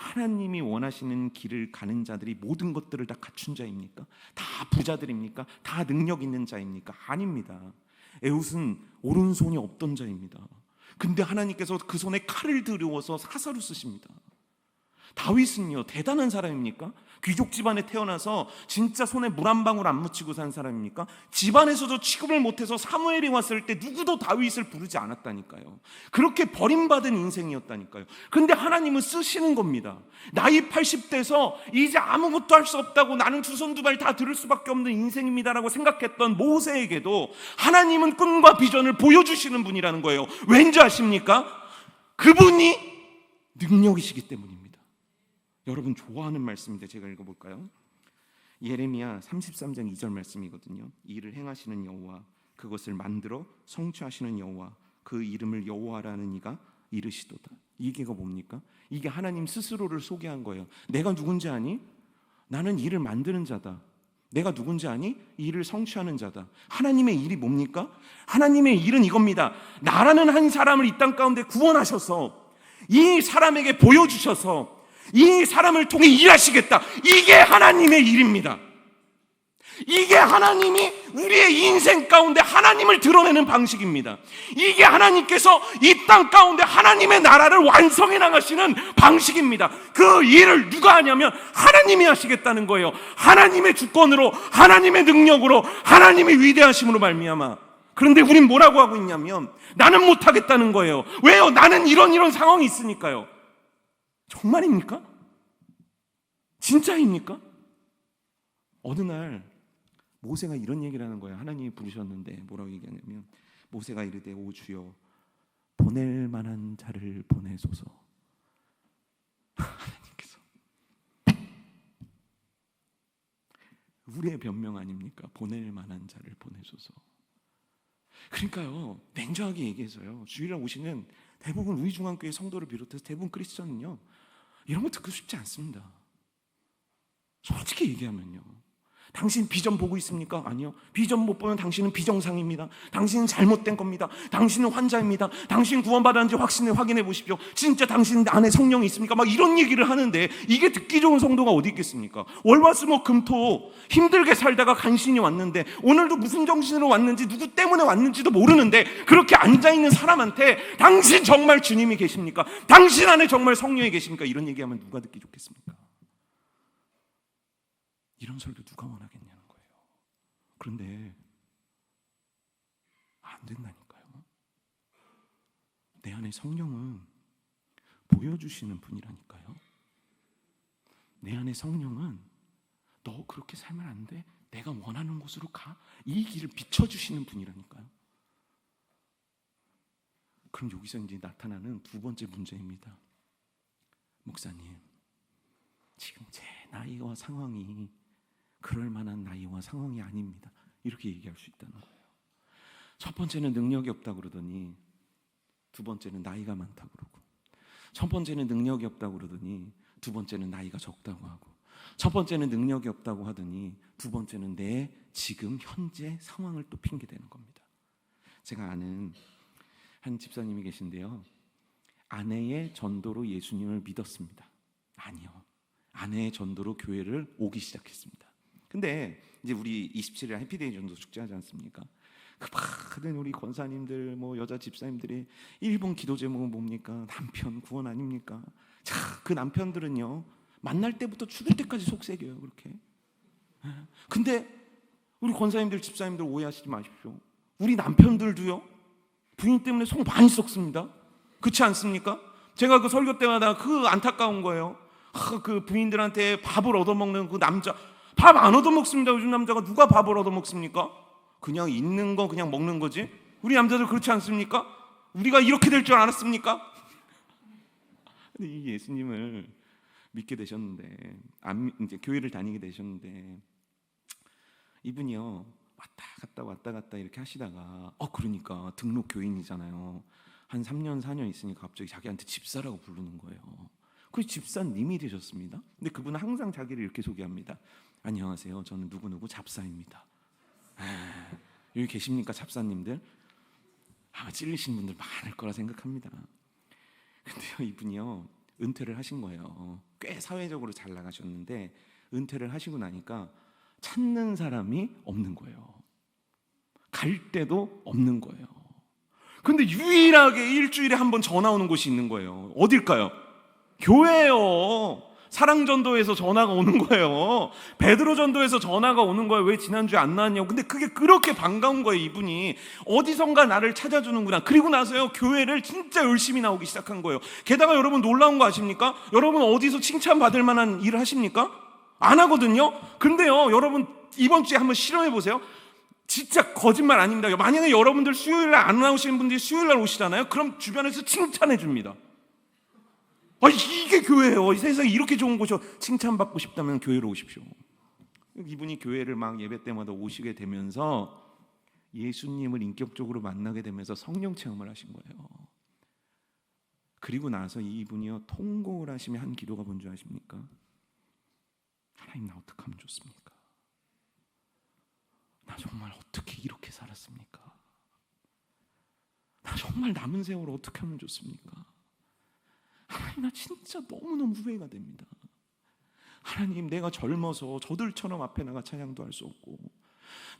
하나님이 원하시는 길을 가는 자들이 모든 것들을 다 갖춘 자입니까? 다 부자들입니까? 다 능력 있는 자입니까? 아닙니다. 에훗은 오른손이 없던 자입니다. 근데 하나님께서 그 손에 칼을 들여서 사사로 쓰십니다. 다윗은요, 대단한 사람입니까? 귀족 집안에 태어나서 진짜 손에 물 한 방울 안 묻히고 산 사람입니까? 집안에서도 취급을 못해서 사무엘이 왔을 때 누구도 다윗을 부르지 않았다니까요. 그렇게 버림받은 인생이었다니까요. 근데 하나님은 쓰시는 겁니다. 나이 80대에서 이제 아무것도 할 수 없다고, 나는 두 손 두 발 다 들을 수밖에 없는 인생입니다라고 생각했던 모세에게도 하나님은 꿈과 비전을 보여주시는 분이라는 거예요. 왠지 아십니까? 그분이 능력이시기 때문입니다. 여러분 좋아하는 말씀인데 제가 읽어볼까요? 예레미야 33장 2절 말씀이거든요. 이를 행하시는 여호와, 그것을 만들어 성취하시는 여호와, 그 이름을 여호와라는 이가 이르시도다. 이게가 뭡니까? 이게 하나님 스스로를 소개한 거예요. 내가 누군지 아니? 나는 일을 만드는 자다. 내가 누군지 아니? 일을 성취하는 자다. 하나님의 일이 뭡니까? 하나님의 일은 이겁니다. 나라는 한 사람을 이 땅 가운데 구원하셔서 이 사람에게 보여주셔서 이 사람을 통해 일하시겠다. 이게 하나님의 일입니다. 이게 하나님이 우리의 인생 가운데 하나님을 드러내는 방식입니다. 이게 하나님께서 이 땅 가운데 하나님의 나라를 완성해 나가시는 방식입니다. 그 일을 누가 하냐면 하나님이 하시겠다는 거예요. 하나님의 주권으로, 하나님의 능력으로, 하나님의 위대하심으로 말미암아. 그런데 우린 뭐라고 하고 있냐면 나는 못하겠다는 거예요. 왜요? 나는 이런 상황이 있으니까요. 정말입니까? 진짜입니까? 어느 날 모세가 이런 얘기를 하는 거예요. 하나님이 부르셨는데 뭐라고 얘기하냐면 모세가 이르되 오 주여 보낼 만한 자를 보내소서. 하나님께서 우리의 변명 아닙니까? 보낼 만한 자를 보내소서. 그러니까요, 냉정하게 얘기해서요, 주일날 오시는 대부분 우리 중앙교회 성도를 비롯해서 대부분 크리스천은요 이런 거 듣고 싶지 않습니다. 솔직히 얘기하면요, 당신 비전 보고 있습니까? 아니요. 비전 못 보면 당신은 비정상입니다. 당신은 잘못된 겁니다. 당신은 환자입니다. 당신 구원받았는지 확인해 보십시오. 진짜 당신 안에 성령이 있습니까? 막 이런 얘기를 하는데 이게 듣기 좋은 성도가 어디 있겠습니까? 월화수목금토 힘들게 살다가 간신히 왔는데 오늘도 무슨 정신으로 왔는지 누구 때문에 왔는지도 모르는데 그렇게 앉아있는 사람한테 당신 정말 주님이 계십니까? 당신 안에 정말 성령이 계십니까? 이런 얘기하면 누가 듣기 좋겠습니까? 이런 설교 누가 원하겠냐는 거예요. 그런데 안 된다니까요. 내 안에 성령은 보여주시는 분이라니까요. 내 안에 성령은 너 그렇게 살면 안 돼. 내가 원하는 곳으로 가. 이 길을 비춰주시는 분이라니까요. 그럼 여기서 이제 나타나는 두 번째 문제입니다. 목사님, 지금 제 나이와 상황이 그럴 만한 나이와 상황이 아닙니다. 이렇게 얘기할 수 있다는 거예요. 첫 번째는 능력이 없다고 그러더니 두 번째는 나이가 많다고 그러고, 첫 번째는 능력이 없다고 그러더니 두 번째는 나이가 적다고 하고, 첫 번째는 능력이 없다고 하더니 두 번째는 내 지금 현재 상황을 또 핑계대는 겁니다. 제가 아는 한 집사님이 계신데요, 아내의 전도로 예수님을 믿었습니다. 아니요, 아내의 전도로 교회를 오기 시작했습니다. 근데 이제 우리 27일 해피데이 전도 축제하지 않습니까? 그 많은 우리 권사님들, 뭐 여자 집사님들이 1번 기도 제목은 뭡니까? 남편 구원 아닙니까? 자, 그 남편들은요 만날 때부터 죽을 때까지 속색여요, 그렇게. 근데 우리 권사님들, 집사님들 오해하시지 마십시오. 우리 남편들도요 부인 때문에 속 많이 썩습니다. 그렇지 않습니까? 제가 그 설교 때마다 그 안타까운 거예요. 그 부인들한테 밥을 얻어먹는 그 남자, 밥 안 얻어먹습니다. 요즘 남자가 누가 밥을 얻어먹습니까? 그냥 있는 거 그냥 먹는 거지. 우리 남자들 그렇지 않습니까? 우리가 이렇게 될 줄 알았습니까? 근데 이 예수님을 믿게 되셨는데, 이제 교회를 다니게 되셨는데, 이분이요 왔다 갔다 이렇게 하시다가 그러니까 등록 교인이잖아요. 한 3년 4년 있으니까 갑자기 자기한테 집사라고 부르는 거예요. 그 집사님이 되셨습니다. 근데 그분은 항상 자기를 이렇게 소개합니다. 안녕하세요, 저는 누구누구 잡사입니다. 여기 계십니까, 잡사님들? 아마 찔리신 분들 많을 거라 생각합니다. 근데요, 이분이요 은퇴를 하신 거예요. 꽤 사회적으로 잘 나가셨는데 은퇴를 하시고 나니까 찾는 사람이 없는 거예요. 갈 데도 없는 거예요. 근데 유일하게 일주일에 한 번 전화 오는 곳이 있는 거예요. 어딜까요? 교회예요. 사랑전도에서 전화가 오는 거예요. 베드로 전도에서 전화가 오는 거예요. 왜 지난주에 안 나왔냐고. 근데 그게 그렇게 반가운 거예요. 이분이 어디선가 나를 찾아주는구나. 그리고 나서요, 교회를 진짜 열심히 나오기 시작한 거예요. 게다가 여러분 놀라운 거 아십니까? 여러분 어디서 칭찬받을 만한 일을 하십니까? 안 하거든요. 근데요, 여러분 이번 주에 한번 실험해 보세요. 진짜 거짓말 아닙니다. 만약에 여러분들 수요일날 안 나오시는 분들이 수요일날 오시잖아요. 그럼 주변에서 칭찬해 줍니다. 이게 교회예요. 이 세상에 이렇게 좋은 곳이요. 칭찬받고 싶다면 교회로 오십시오. 이분이 교회를 막 예배 때마다 오시게 되면서 예수님을 인격적으로 만나게 되면서 성령 체험을 하신 거예요. 그리고 나서 이분이요, 통곡을 하시며 한 기도가 뭔지 아십니까? 하나님, 나 어떻게 하면 좋습니까? 나 정말 어떻게 이렇게 살았습니까? 나 정말 남은 세월 어떻게 하면 좋습니까? 하나님, 나 진짜 너무너무 후회가 됩니다. 하나님, 내가 젊어서 저들처럼 앞에 나가 찬양도 할 수 없고,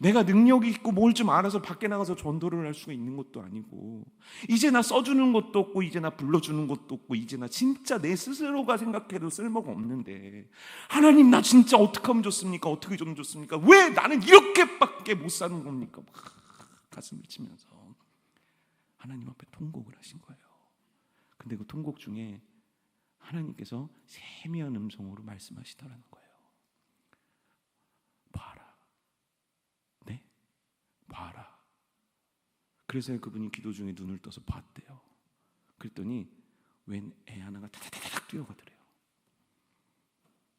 내가 능력이 있고 뭘 좀 알아서 밖에 나가서 전도를 할 수가 있는 것도 아니고, 이제 나 써주는 것도 없고, 이제 나 불러주는 것도 없고, 이제 나 진짜 내 스스로가 생각해도 쓸모가 없는데, 하나님, 나 진짜 어떻게 하면 좋습니까? 어떻게 좀 좋습니까? 왜 나는 이렇게밖에 못 사는 겁니까? 막 가슴을 치면서 하나님 앞에 통곡을 하신 거예요. 근데 그 통곡 중에 하나님께서 세미한 음성으로 말씀하시더라는 거예요. 봐라. 네? 봐라. 그래서 그분이 기도 중에 눈을 떠서 봤대요. 그랬더니 웬 애 하나가 타다다닥 뛰어가더래요.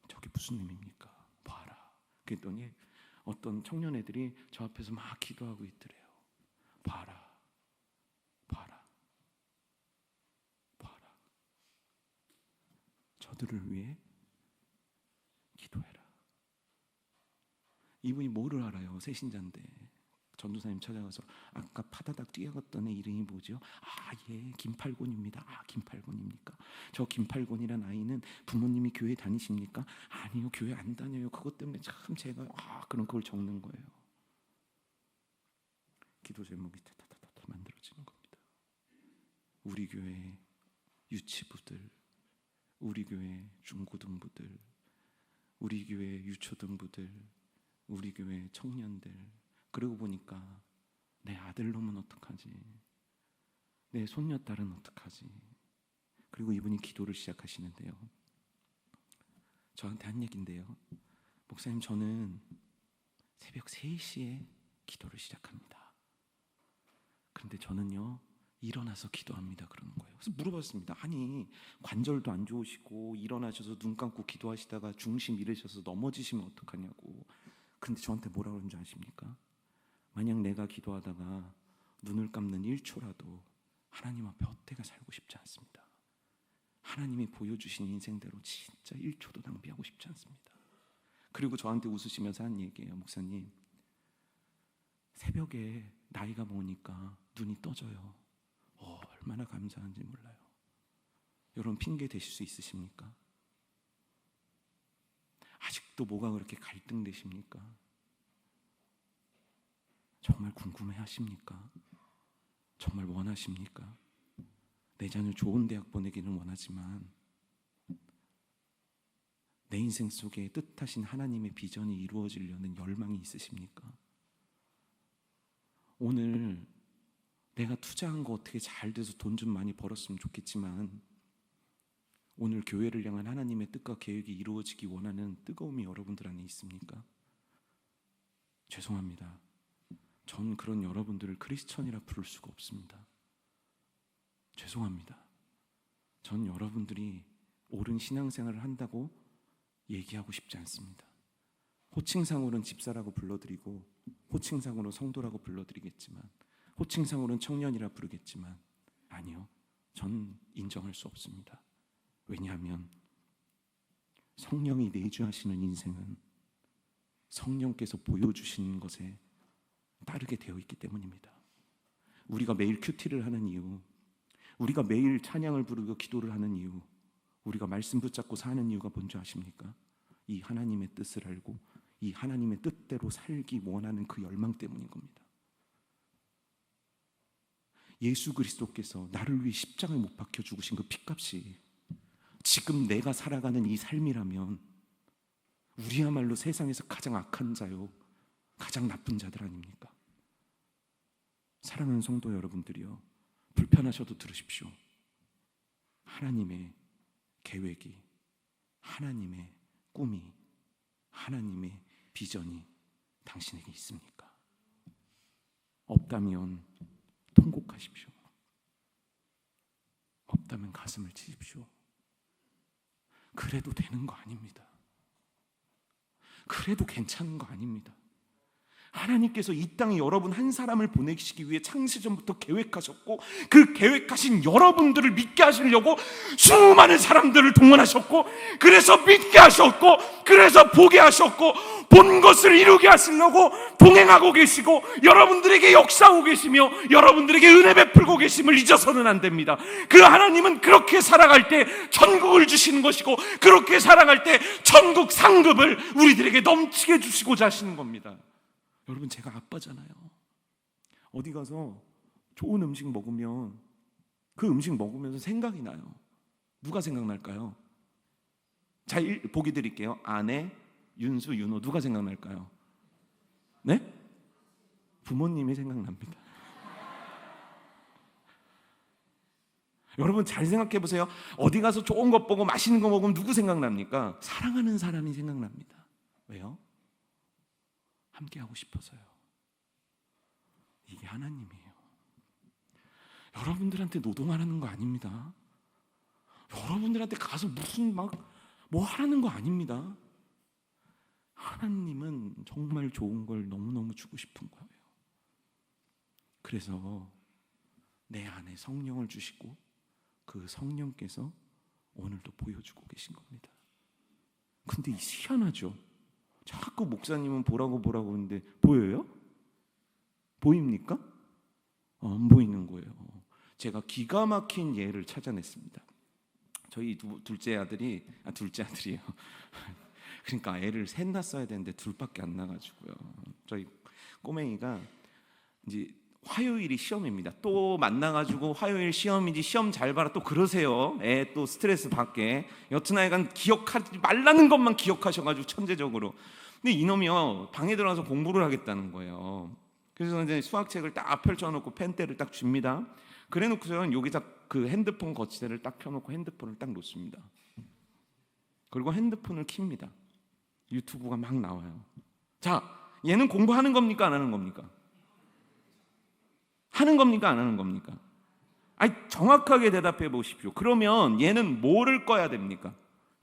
저게 무슨 의미입니까? 봐라. 그랬더니 어떤 청년 애들이 저 앞에서 막 기도하고 있더래요. 봐라. 봐라. 봐라. 저들을 위해 기도해라. 이분이 뭐를 알아요? 새신자인데 전도사님 찾아가서 아까 파다닥 뛰어갔던 애 이름이 뭐죠? 김팔곤입니다. 김팔곤입니까? 저 김팔곤이란 아이는 부모님이 교회 다니십니까? 아니요, 교회 안 다녀요. 그것 때문에 참 제가 그럼 그걸 적는 거예요. 기도 제목이 타타타타 만들어지는 겁니다. 우리 교회 유치부들, 우리 교회 중고등부들, 우리 교회 유초등부들, 우리 교회 청년들, 그러고 보니까 내 아들놈은 어떡하지? 내 손녀딸은 어떡하지? 그리고 이분이 기도를 시작하시는데요, 저한테 한 얘기인데요, 목사님, 저는 새벽 3시에 기도를 시작합니다. 그런데 저는요, 일어나서 기도합니다. 그러는 거예요. 그래서 물어봤습니다. 아니, 관절도 안 좋으시고 일어나셔서 눈 감고 기도하시다가 중심 잃으셔서 넘어지시면 어떡하냐고. 근데 저한테 뭐라고 그러는지 아십니까? 만약 내가 기도하다가 눈을 감는 1초라도 하나님 앞에 헛되게 살고 싶지 않습니다. 하나님이 보여주신 인생대로 진짜 1초도 낭비하고 싶지 않습니다. 그리고 저한테 웃으시면서 한 얘기예요. 목사님, 새벽에 나이가 먹으니까 눈이 떠져요. 얼마나 감사한지 몰라요. 여러분, 핑계 대실 수 있으십니까? 아직도 뭐가 그렇게 갈등되십니까? 정말 궁금해 하십니까? 정말 원하십니까? 내 자녀 좋은 대학 보내기는 원하지만 내 인생 속에 뜻하신 하나님의 비전이 이루어지려는 열망이 있으십니까? 오늘 내가 투자한 거 어떻게 잘 돼서 돈 좀 많이 벌었으면 좋겠지만, 오늘 교회를 향한 하나님의 뜻과 계획이 이루어지기 원하는 뜨거움이 여러분들 안에 있습니까? 죄송합니다. 전 그런 여러분들을 크리스천이라 부를 수가 없습니다. 죄송합니다. 전 여러분들이 옳은 신앙생활을 한다고 얘기하고 싶지 않습니다. 호칭상으로는 집사라고 불러드리고, 호칭상으로 성도라고 불러드리겠지만, 호칭상으로는 청년이라 부르겠지만, 아니요, 전 인정할 수 없습니다. 왜냐하면 성령이 내주하시는 인생은 성령께서 보여주시는 것에 따르게 되어 있기 때문입니다. 우리가 매일 큐티를 하는 이유, 우리가 매일 찬양을 부르고 기도를 하는 이유, 우리가 말씀 붙잡고 사는 이유가 뭔지 아십니까? 이 하나님의 뜻을 알고 이 하나님의 뜻대로 살기 원하는 그 열망 때문인 겁니다. 예수 그리스도께서 나를 위해 십자가에 못 박혀 죽으신 그 핏값이 지금 내가 살아가는 이 삶이라면 우리야말로 세상에서 가장 악한 자요, 가장 나쁜 자들 아닙니까? 사랑하는 성도 여러분들이요, 불편하셔도 들으십시오. 하나님의 계획이, 하나님의 꿈이, 하나님의 비전이 당신에게 있습니까? 없다면 통곡하십시오. 없다면 가슴을 치십시오. 그래도 되는 거 아닙니다. 그래도 괜찮은 거 아닙니다. 하나님께서 이 땅에 여러분 한 사람을 보내시기 위해 창세전부터 계획하셨고, 그 계획하신 여러분들을 믿게 하시려고 수많은 사람들을 동원하셨고, 그래서 믿게 하셨고, 그래서 보게 하셨고, 본 것을 이루게 하시려고 동행하고 계시고, 여러분들에게 역사하고 계시며 여러분들에게 은혜 베풀고 계심을 잊어서는 안 됩니다. 그 하나님은 그렇게 살아갈 때 천국을 주시는 것이고, 그렇게 살아갈 때 천국 상급을 우리들에게 넘치게 주시고자 하시는 겁니다. 여러분, 제가 아빠잖아요. 어디 가서 좋은 음식 먹으면 그 음식 먹으면서 생각이 나요. 누가 생각날까요? 자, 보기 드릴게요. 아내, 윤수, 윤호, 누가 생각날까요? 네? 부모님이 생각납니다. 여러분 잘 생각해 보세요. 어디 가서 좋은 것 보고 맛있는 거 먹으면 누구 생각납니까? 사랑하는 사람이 생각납니다. 왜요? 함께 하고 싶어서요. 이게 하나님이에요. 여러분들한테 노동하라는 거 아닙니다. 여러분들한테 가서 무슨 뭐 하라는 거 아닙니다. 하나님은 정말 좋은 걸 너무너무 주고 싶은 거예요. 그래서 내 안에 성령을 주시고 그 성령께서 오늘도 보여주고 계신 겁니다. 근데 희한하죠. 자꾸 목사님은 보라고 하는데 보여요? 보입니까? 안 보이는 거예요. 제가 기가 막힌 예를 찾아냈습니다. 저희 둘째 아들이에요. 그러니까 애를 셋 낳았어야 되는데 둘밖에 안 나가지고요. 저희 꼬맹이가 이제 화요일이 시험입니다. 또 만나가지고 화요일 시험이지 시험 잘 봐라 또 그러세요. 애 또 스트레스 받게. 여튼하여간 기억하지 말라는 것만 기억하셔가지고 천재적으로. 근데 이놈이요 방에 들어가서 공부를 하겠다는 거예요. 그래서 이제 수학책을 딱 펼쳐놓고 펜대를 딱 줍니다. 그래놓고서는 여기다 그 핸드폰 거치대를 딱 켜놓고 핸드폰을 딱 놓습니다. 그리고 핸드폰을 킵니다. 유튜브가 막 나와요. 자, 얘는 공부하는 겁니까 안 하는 겁니까? 하는 겁니까 안 하는 겁니까? 아니, 정확하게 대답해 보십시오. 그러면 얘는 뭐를 꺼야 됩니까?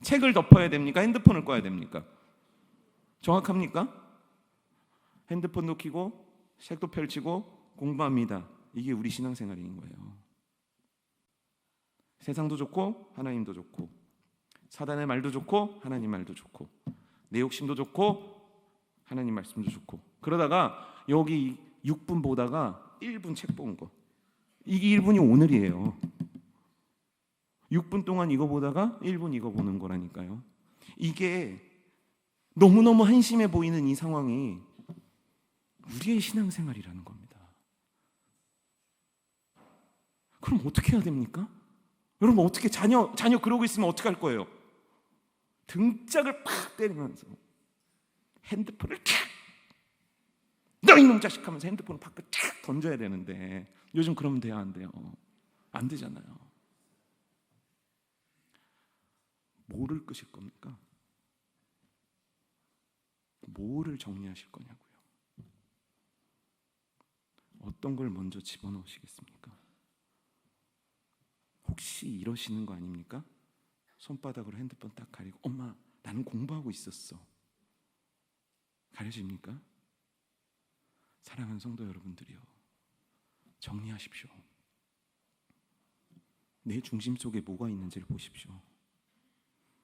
책을 덮어야 됩니까? 핸드폰을 꺼야 됩니까? 정확합니까? 핸드폰도 켜고 책도 펼치고 공부합니다. 이게 우리 신앙생활인 거예요. 세상도 좋고 하나님도 좋고, 사단의 말도 좋고 하나님 말도 좋고, 내 욕심도 좋고 하나님 말씀도 좋고, 그러다가 여기 6분 보다가 1분 책 본 거, 이게 1분이 오늘이에요. 6분 동안 이거 보다가 1분 이거 보는 거라니까요. 이게 너무너무 한심해 보이는 이 상황이 우리의 신앙생활이라는 겁니다. 그럼 어떻게 해야 됩니까? 여러분 어떻게 자녀 그러고 있으면 어떻게 할 거예요? 등짝을 팍 때리면서 핸드폰을 탁, 너 이놈 자식 하면서 핸드폰을 밖에 탁 던져야 되는데 요즘 그러면 돼요 안 돼요? 안 되잖아요. 뭐를 끄실 겁니까? 뭐를 정리하실 거냐고요. 어떤 걸 먼저 집어넣으시겠습니까? 혹시 이러시는 거 아닙니까? 손바닥으로 핸드폰 딱 가리고 엄마 나는 공부하고 있었어. 가려집니까? 사랑하는 성도 여러분들이요, 정리하십시오. 내 중심 속에 뭐가 있는지를 보십시오.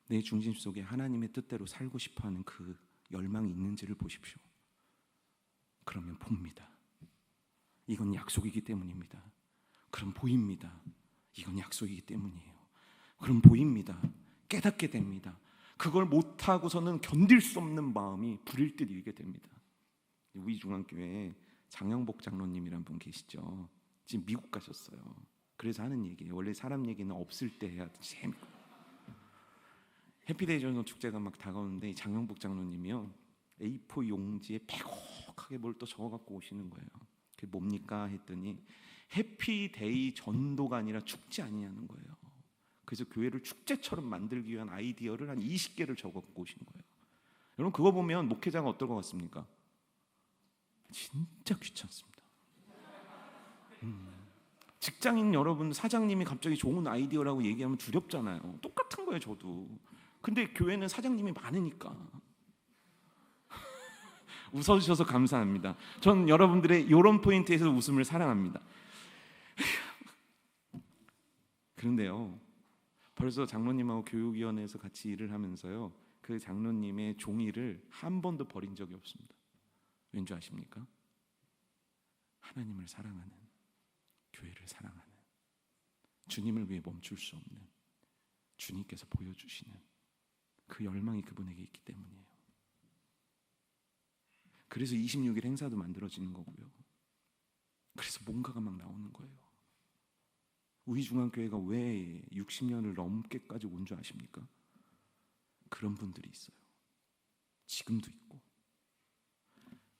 내 중심 속에 하나님의 뜻대로 살고 싶어하는 그 열망이 있는지를 보십시오. 그러면 봅니다. 이건 약속이기 때문입니다. 그럼 보입니다. 이건 약속이기 때문이에요. 그럼 보입니다. 깨닫게 됩니다. 그걸 못하고서는 견딜 수 없는 마음이 불일 듯 일게 됩니다. 우리 중앙교회에 장영복 장로님이란 분 계시죠. 지금 미국 가셨어요. 그래서 하는 얘기예요. 원래 사람 얘기는 없을 때 해야 재밌고. 해피데이 전도 축제가 막 다가오는데 장영복 장로님이요, A4 용지에 빼곡하게 뭘 또 적어갖고 오시는 거예요. 그게 뭡니까 했더니 해피데이 전도가 아니라 축제 아니냐는 거예요. 그래서 교회를 축제처럼 만들기 위한 아이디어를 한 20개를 적어갖고 오신 거예요. 여러분 그거 보면 목회자가 어떨 것 같습니까? 진짜 귀찮습니다. 직장인 여러분, 사장님이 갑자기 좋은 아이디어라고 얘기하면 두렵잖아요. 똑같은 거예요 저도. 근데 교회는 사장님이 많으니까. 웃어주셔서 감사합니다. 전 여러분들의 이런 포인트에서 웃음을 사랑합니다. 그런데요, 벌써 장로님하고 교육위원회에서 같이 일을 하면서요, 그 장로님의 종이를 한 번도 버린 적이 없습니다. 왠지 아십니까? 하나님을 사랑하는, 교회를 사랑하는, 주님을 위해 멈출 수 없는 주님께서 보여주시는 그 열망이 그분에게 있기 때문이에요. 그래서 26일 행사도 만들어지는 거고요. 그래서 뭔가가 막 나오는 거예요. 우리 중앙교회가 왜 60년을 넘게까지 온 줄 아십니까? 그런 분들이 있어요. 지금도 있고.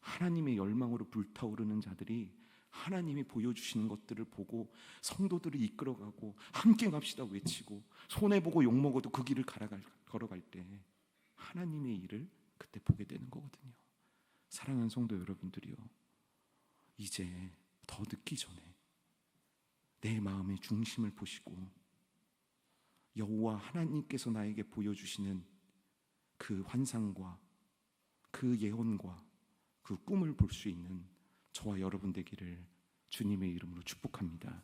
하나님의 열망으로 불타오르는 자들이 하나님이 보여주시는 것들을 보고 성도들을 이끌어가고 함께 갑시다 외치고 손해보고 욕먹어도 그 길을 걸어갈 때 하나님의 일을 그때 보게 되는 거거든요. 사랑하는 성도 여러분들이요, 이제 더 늦기 전에 내 마음의 중심을 보시고 여호와 하나님께서 나에게 보여주시는 그 환상과 그 예언과 그 꿈을 볼 수 있는 저와 여러분 되기를 주님의 이름으로 축복합니다.